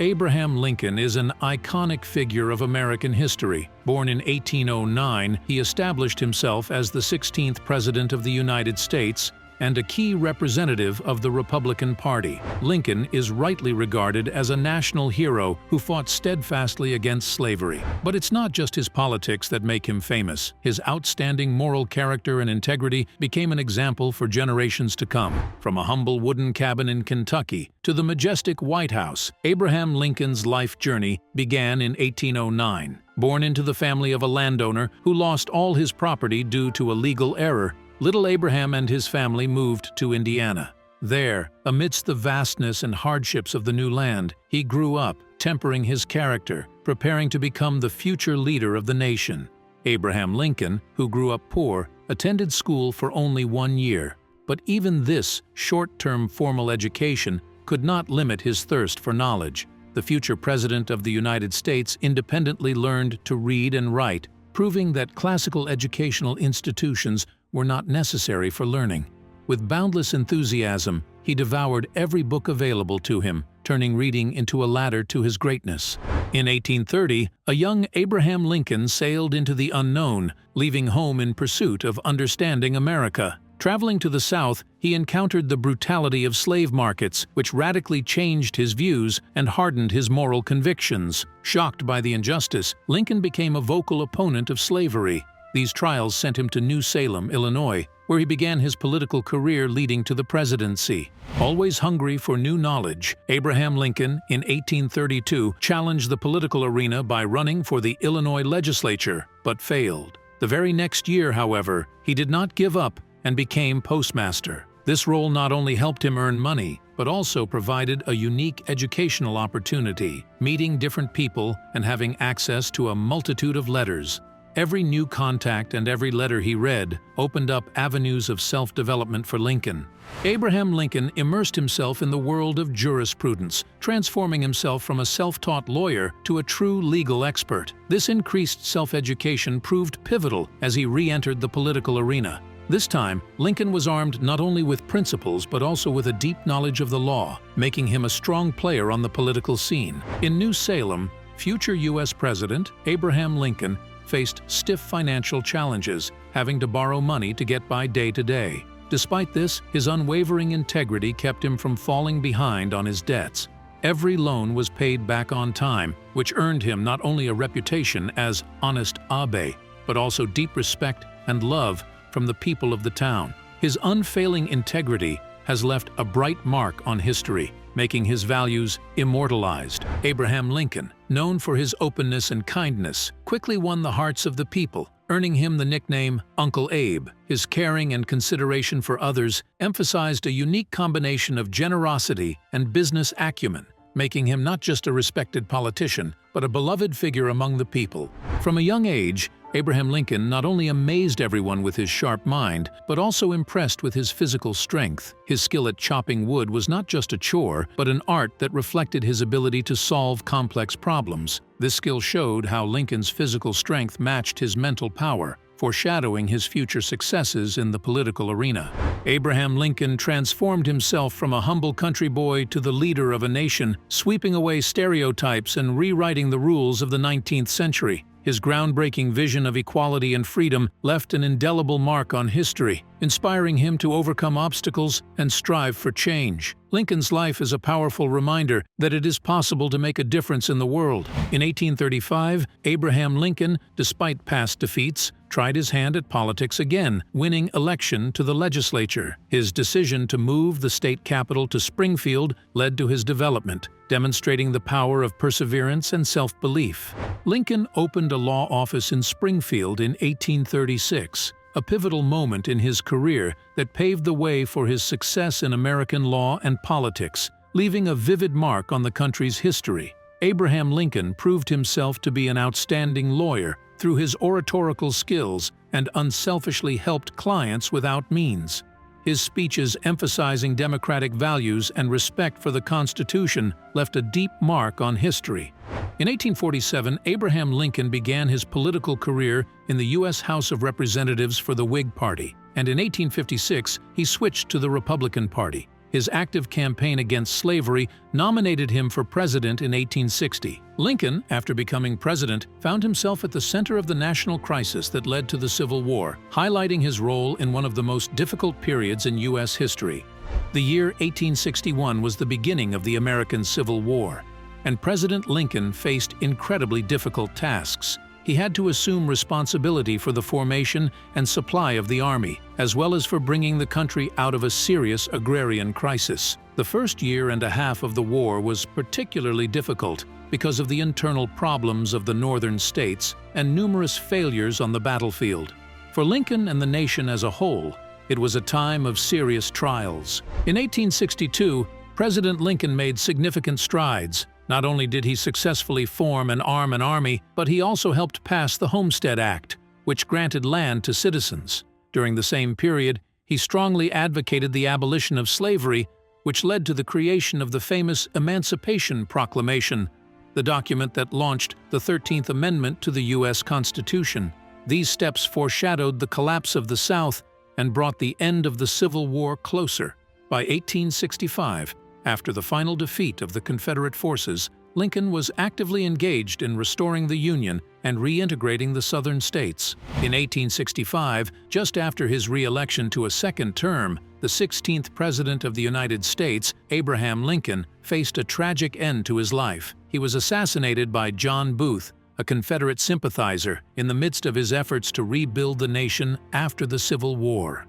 Abraham Lincoln is an iconic figure of American history. Born in 1809, he established himself as the 16th President of the United States and a key representative of the Republican Party. Lincoln is rightly regarded as a national hero who fought steadfastly against slavery. But it's not just his politics that make him famous. His outstanding moral character and integrity became an example for generations to come. From a humble wooden cabin in Kentucky to the majestic White House, Abraham Lincoln's life journey began in 1809. Born into the family of a landowner who lost all his property due to a legal error, little Abraham and his family moved to Indiana. There, amidst the vastness and hardships of the new land, he grew up, tempering his character, preparing to become the future leader of the nation. Abraham Lincoln, who grew up poor, attended school for only 1 year. But even this short-term formal education could not limit his thirst for knowledge. The future President of the United States independently learned to read and write, proving that classical educational institutions were not necessary for learning. With boundless enthusiasm, he devoured every book available to him, turning reading into a ladder to his greatness. In 1830, a young Abraham Lincoln sailed into the unknown, leaving home in pursuit of understanding America. Traveling to the South, he encountered the brutality of slave markets, which radically changed his views and hardened his moral convictions. Shocked by the injustice, Lincoln became a vocal opponent of slavery. These trials sent him to New Salem, Illinois, where he began his political career leading to the presidency. Always hungry for new knowledge, Abraham Lincoln, in 1832, challenged the political arena by running for the Illinois legislature, but failed. The very next year, however, he did not give up and became postmaster. This role not only helped him earn money, but also provided a unique educational opportunity, meeting different people and having access to a multitude of letters. Every new contact and every letter he read opened up avenues of self-development for Lincoln. Abraham Lincoln immersed himself in the world of jurisprudence, transforming himself from a self-taught lawyer to a true legal expert. This increased self-education proved pivotal as he re-entered the political arena. This time, Lincoln was armed not only with principles but also with a deep knowledge of the law, making him a strong player on the political scene. In New Salem, future U.S. President Abraham Lincoln faced stiff financial challenges, having to borrow money to get by day to day. Despite this, his unwavering integrity kept him from falling behind on his debts. Every loan was paid back on time, which earned him not only a reputation as honest Abe, but also deep respect and love from the people of the town. His unfailing integrity has left a bright mark on history, making his values immortalized. Abraham Lincoln, known for his openness and kindness, quickly won the hearts of the people, earning him the nickname Uncle Abe. His caring and consideration for others emphasized a unique combination of generosity and business acumen, making him not just a respected politician, but a beloved figure among the people. From a young age, Abraham Lincoln not only amazed everyone with his sharp mind, but also impressed with his physical strength. His skill at chopping wood was not just a chore, but an art that reflected his ability to solve complex problems. This skill showed how Lincoln's physical strength matched his mental power, foreshadowing his future successes in the political arena. Abraham Lincoln transformed himself from a humble country boy to the leader of a nation, sweeping away stereotypes and rewriting the rules of the 19th century. His groundbreaking vision of equality and freedom left an indelible mark on history, inspiring him to overcome obstacles and strive for change. Lincoln's life is a powerful reminder that it is possible to make a difference in the world. In 1835, Abraham Lincoln, despite past defeats, tried his hand at politics again, winning election to the legislature. His decision to move the state capital to Springfield led to his development, demonstrating the power of perseverance and self-belief. Lincoln opened a law office in Springfield in 1836, a pivotal moment in his career that paved the way for his success in American law and politics, leaving a vivid mark on the country's history. Abraham Lincoln proved himself to be an outstanding lawyer through his oratorical skills and unselfishly helped clients without means. His speeches emphasizing democratic values and respect for the Constitution left a deep mark on history. In 1847, Abraham Lincoln began his political career in the U.S. House of Representatives for the Whig Party, and in 1856 he switched to the Republican Party. His active campaign against slavery nominated him for president in 1860. Lincoln, after becoming president, found himself at the center of the national crisis that led to the Civil War, highlighting his role in one of the most difficult periods in U.S. history. The year 1861 was the beginning of the American Civil War, and President Lincoln faced incredibly difficult tasks. He had to assume responsibility for the formation and supply of the army, as well as for bringing the country out of a serious agrarian crisis. The first year and a half of the war was particularly difficult because of the internal problems of the northern states and numerous failures on the battlefield. For Lincoln and the nation as a whole, it was a time of serious trials. In 1862, President Lincoln made significant strides. Not only did he successfully form and arm an army, but he also helped pass the Homestead Act, which granted land to citizens. During the same period, he strongly advocated the abolition of slavery, which led to the creation of the famous Emancipation Proclamation, the document that launched the 13th Amendment to the U.S. Constitution. These steps foreshadowed the collapse of the South and brought the end of the Civil War closer. By 1865, after the final defeat of the Confederate forces, Lincoln was actively engaged in restoring the Union and reintegrating the Southern states. In 1865, just after his re-election to a second term, the 16th President of the United States, Abraham Lincoln, faced a tragic end to his life. He was assassinated by John Booth, a Confederate sympathizer, in the midst of his efforts to rebuild the nation after the Civil War.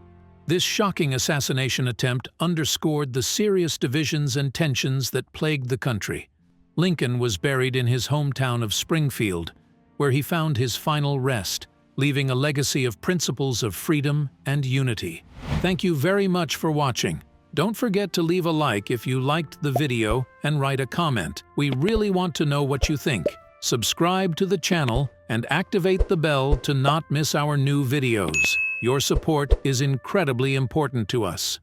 This shocking assassination attempt underscored the serious divisions and tensions that plagued the country. Lincoln was buried in his hometown of Springfield, where he found his final rest, leaving a legacy of principles of freedom and unity. Thank you very much for watching. Don't forget to leave a like if you liked the video and write a comment. We really want to know what you think. Subscribe to the channel and activate the bell to not miss our new videos. Your support is incredibly important to us.